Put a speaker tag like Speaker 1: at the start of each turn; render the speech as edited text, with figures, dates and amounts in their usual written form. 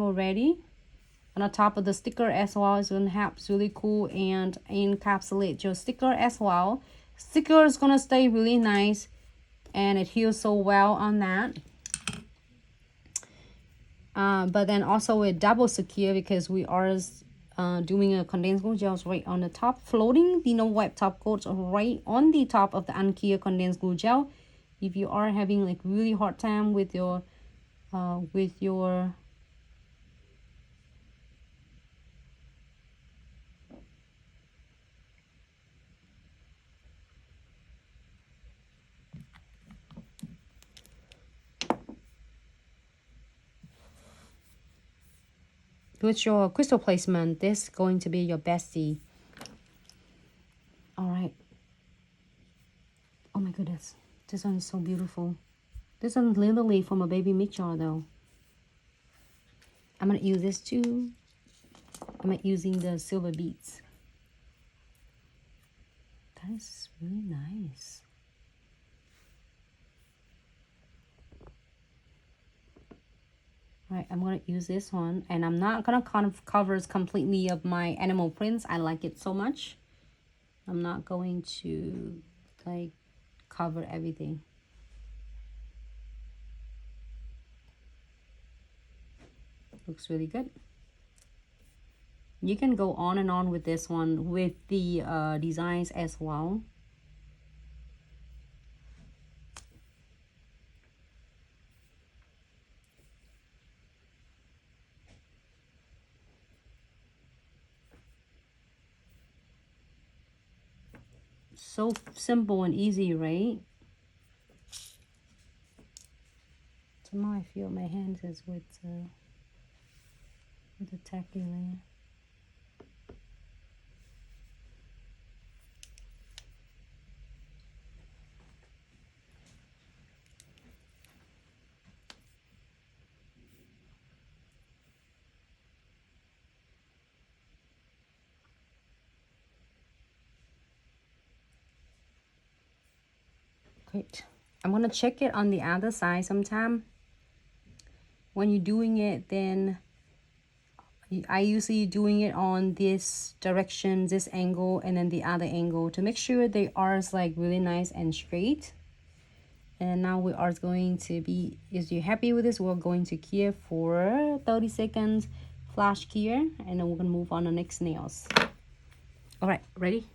Speaker 1: already. On the top of the sticker as well, it's gonna have really cool and encapsulate your sticker as well. Sticker is gonna stay really nice and it heals so well on that. But then also it double secure because we are doing a condensed glue gels right on the top, floating the no wipe top coats right on the top of the unclear condensed glue gel. If you are having like really hard time with your crystal placement, this is going to be your bestie. All right. Oh my goodness, this one is so beautiful. This one's literally from a baby Mitchell though. I'm gonna use this too. I'm using the silver beads. That is really nice. Right, I'm gonna use this one, and I'm not gonna kind of cover completely of my animal prints. I like it so much. I'm not going to like cover everything. Looks really good. You can go on and on with this one with the designs as well. So simple and easy, right? Somehow I feel my hands is with the tacky layer. Great. I'm gonna check it on the other side sometime. When you're doing it, then I usually doing it on this direction, this angle, and then the other angle to make sure they are like really nice and straight. And now we are going to be, if you're happy with this, we're going to cure for 30 seconds, flash cure, and then we're gonna move on to the next nails. All right, ready?